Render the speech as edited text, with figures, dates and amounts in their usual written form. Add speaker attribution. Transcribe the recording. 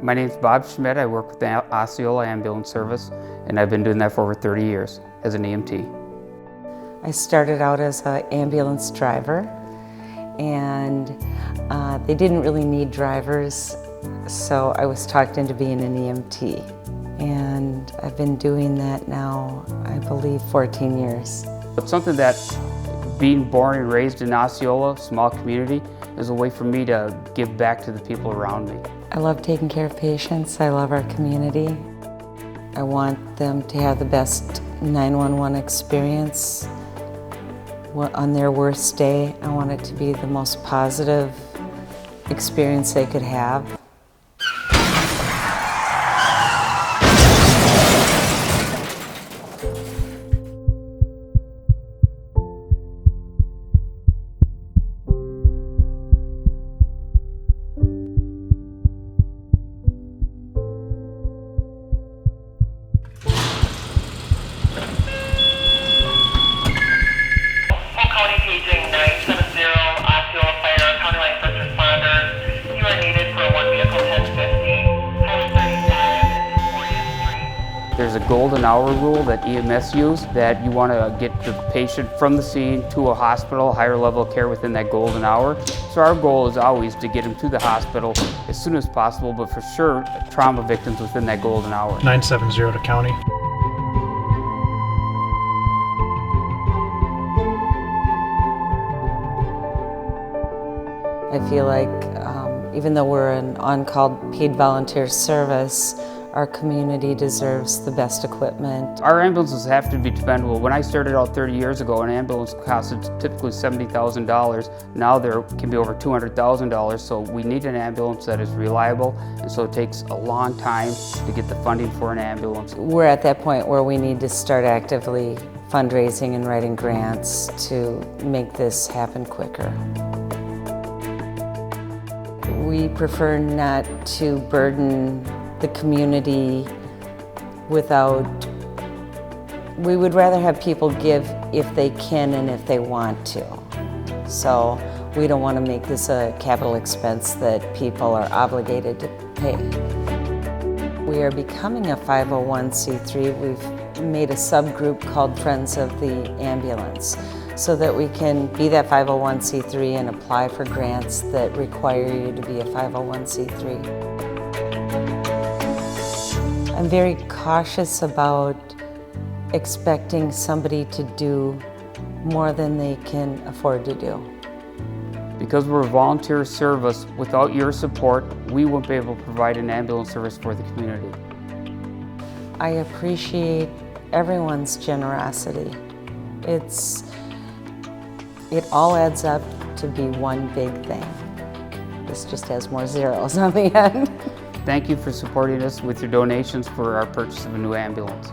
Speaker 1: My name is Bob Schmidt. I work with the Osceola Ambulance Service, and I've been doing that for over 30 years as an EMT.
Speaker 2: I started out as an ambulance driver, and they didn't really need drivers, so I was talked into being an EMT. And I've been doing that now, I believe, 14 years.
Speaker 1: It's something that, being born and raised in Osceola, small community, is a way for me to give back to the people around me.
Speaker 2: I love taking care of patients. I love our community. I want them to have the best 911 experience. On their worst day, I want it to be the most positive experience they could have.
Speaker 3: Paging 970 Osceola Fire, County Line First Responders. You are needed for 1 vehicle 1050, Highway 35 and 40th Street.
Speaker 1: There's a golden hour rule that EMS use, that you want to get the patient from the scene to a hospital, higher level of care within that golden hour. So our goal is always to get them to the hospital as soon as possible, but for sure, trauma victims within that golden hour.
Speaker 4: 970 to county.
Speaker 2: I feel like even though we're an on-call paid volunteer service, our community deserves the best equipment.
Speaker 1: Our ambulances have to be dependable. When I started out 30 years ago, an ambulance costed typically $70,000. Now there can be over $200,000, so we need an ambulance that is reliable, and so it takes a long time to get the funding for an ambulance.
Speaker 2: We're at that point where we need to start actively fundraising and writing grants to make this happen quicker. We prefer not to burden the community we would rather have people give if they can and if they want to. So we don't want to make this a capital expense that people are obligated to pay. We are becoming a 501c3. We've made a subgroup called Friends of the Ambulance, so that we can be that 501c3 and apply for grants that require you to be a 501c3. I'm very cautious about expecting somebody to do more than they can afford to do.
Speaker 1: Because we're a volunteer service, without your support, we won't be able to provide an ambulance service for the community.
Speaker 2: I appreciate everyone's generosity. It all adds up to be one big thing. This just has more zeros on the end.
Speaker 1: Thank you for supporting us with your donations for our purchase of a new ambulance.